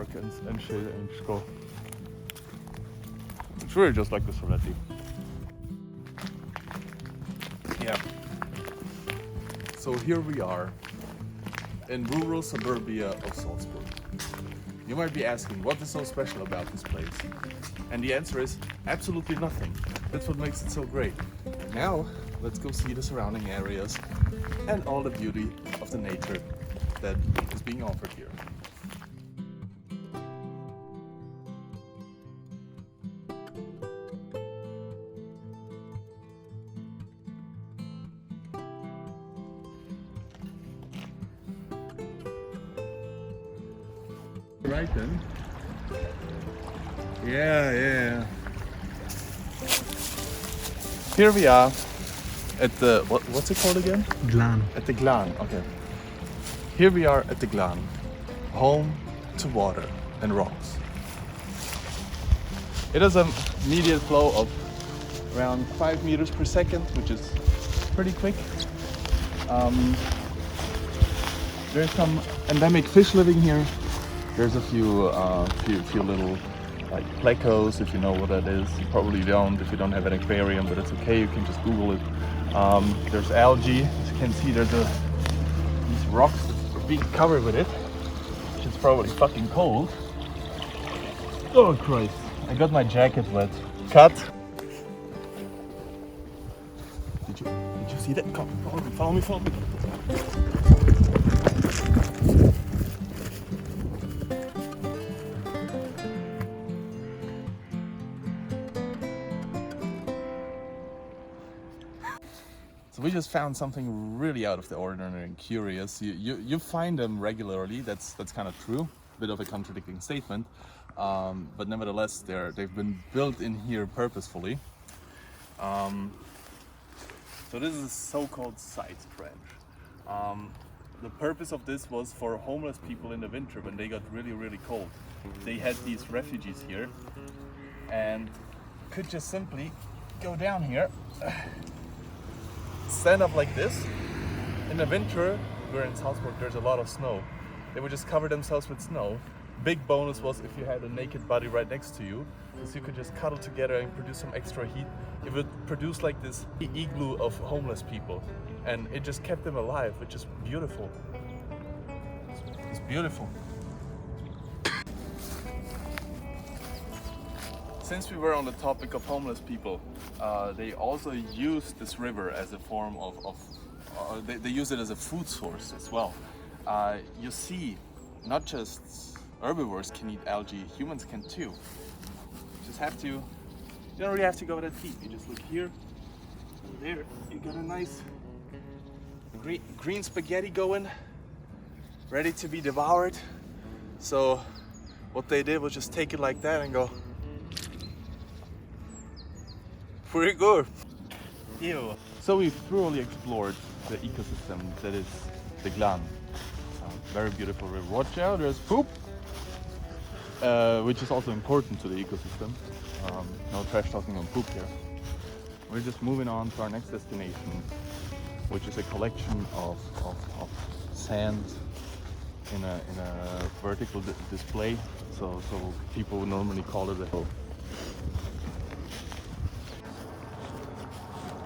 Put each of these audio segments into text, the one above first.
park and shit and just go. It's really just like the Soletti. Yeah. So here we are in rural suburbia of Salzburg. You might be asking, what is so special about this place? And the answer is absolutely nothing. That's what makes it so great. Now, let's go see the surrounding areas and all the beauty of the nature that is being offered here. Right then. Yeah. Here we are at the, what's it called again? Glan. At the Glan, okay. Here we are at the Glan, home to water and rocks. It has an immediate flow of around 5 meters per second, which is pretty quick. There's some endemic fish living here. There's a few little like plecos, if you know what that is. You probably don't if you don't have an aquarium, but it's okay, you can just Google it. There's algae, as you can see there's these rocks that are being covered with it, which is probably fucking cold. Oh Christ, I got my jacket wet. Cut! Did you see that? Come, follow me. So we just found something really out of the ordinary and curious. You find them regularly. That's kind of true. A bit of a contradicting statement, but nevertheless, they've been built in here purposefully. So this is a so-called side trench. The purpose of this was for homeless people in the winter when they got really cold. They had these refugees here and could just simply go down here. Stand up like this. In the winter, we're in Salzburg, there's a lot of snow. They would just cover themselves with snow. Big bonus was if you had a naked body right next to you, because you could just cuddle together and produce some extra heat. It would produce like this igloo of homeless people, and it just kept them alive, which is beautiful. It's beautiful. Since we were on the topic of homeless people, they also use this river as a form of they use it as a food source as well. You see, not just herbivores can eat algae, humans can too. You just have to, you don't really have to go that deep. You just look here, and there, you got a nice green spaghetti going, ready to be devoured. So what they did was just take it like that and go, pretty good. Ew. So we've thoroughly explored the ecosystem that is the Glan. Very beautiful river. Watch out, there's poop, which is also important to the ecosystem. No trash talking on poop here. We're just moving on to our next destination, which is a collection of sand in a vertical display. So people would normally call it a hill.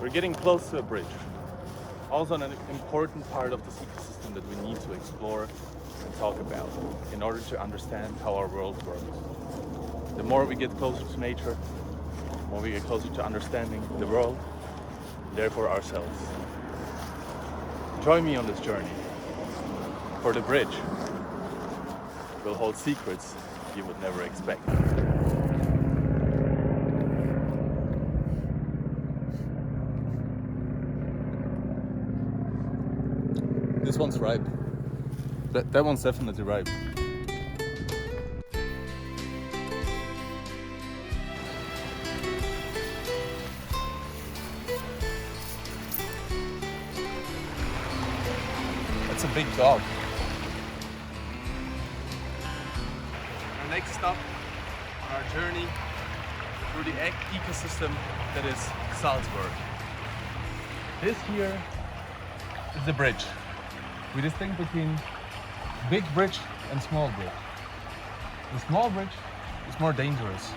We're getting close to a bridge. Also an important part of this ecosystem that we need to explore and talk about in order to understand how our world works. The more we get closer to nature, the more we get closer to understanding the world, therefore ourselves. Join me on this journey, for the bridge will hold secrets you would never expect. This one's ripe. That one's definitely ripe. That's a big dog. Our next stop on our journey through the ecosystem that is Salzburg. This here is the bridge. We distinguish between big bridge and small bridge. The small bridge is more dangerous.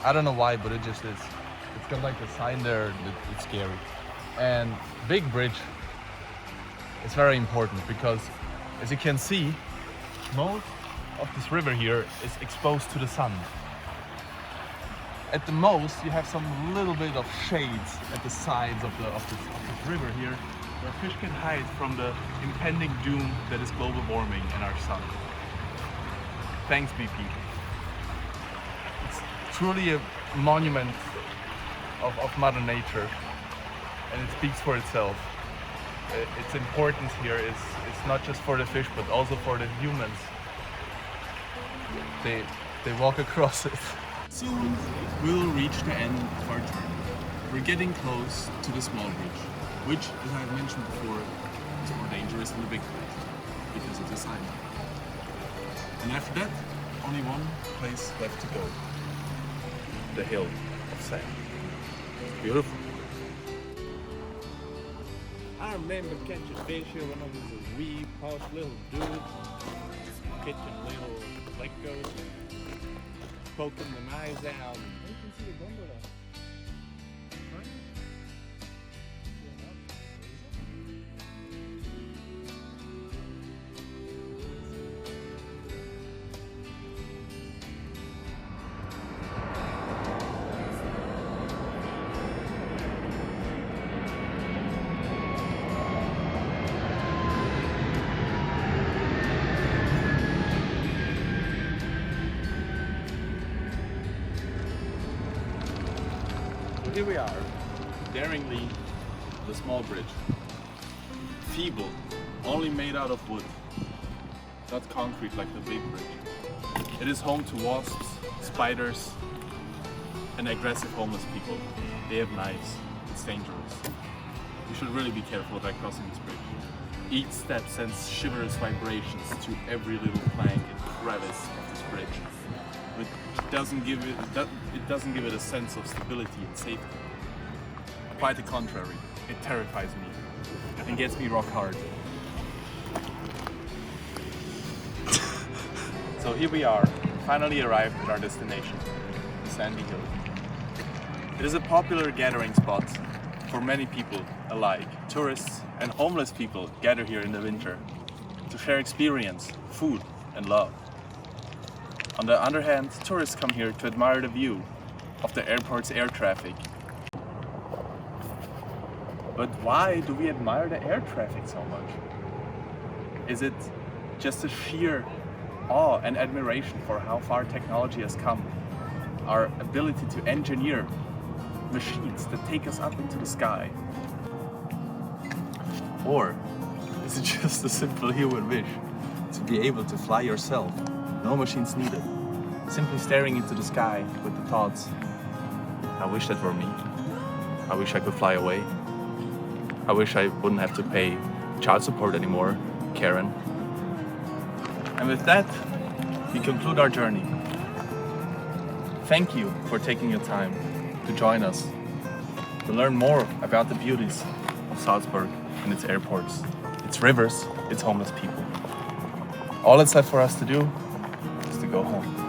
I don't know why, but it just is. It's got like a sign there that it's scary. And big bridge is very important because, as you can see, most of this river here is exposed to the sun. At the most, you have some little bit of shades at the sides of this river here, where fish can hide from the impending doom that is global warming and our sun. Thanks, BP. It's truly a monument of Mother Nature, and it speaks for itself. Its importance here is not just for the fish, but also for the humans. They walk across it. Soon we'll reach the end of our journey. We're getting close to the small bridge, which, as I've mentioned before, is more dangerous than the big bridge because of the sign. And after that, only one place left to go. The hill of sand. Beautiful. I remember catching fish here when I was a wee posh little dude, catching little flickos, poking the knives out. You can see the gondola. Here we are, daringly, the small bridge. Feeble, only made out of wood, not concrete like the big bridge. It is home to wasps, spiders, and aggressive homeless people. They have knives. It's dangerous. You should really be careful about crossing this bridge. Each step sends shiverous vibrations to every little plank and crevice of this bridge. It doesn't give it a sense of stability and safety. Quite the contrary, it terrifies me and gets me rock hard. So here we are, finally arrived at our destination, the Sandy Hill. It is a popular gathering spot for many people alike. Tourists and homeless people gather here in the winter to share experience, food, and love. On the other hand, tourists come here to admire the view of the airport's air traffic. But why do we admire the air traffic so much? Is it just a sheer awe and admiration for how far technology has come? Our ability to engineer machines that take us up into the sky? Or is it just a simple human wish to be able to fly yourself? No machines needed. Simply staring into the sky with the thoughts, I wish that were me. I wish I could fly away. I wish I wouldn't have to pay child support anymore, Karen. And with that, we conclude our journey. Thank you for taking your time to join us, to learn more about the beauties of Salzburg and its airports, its rivers, its homeless people. All that's left for us to do is to go home.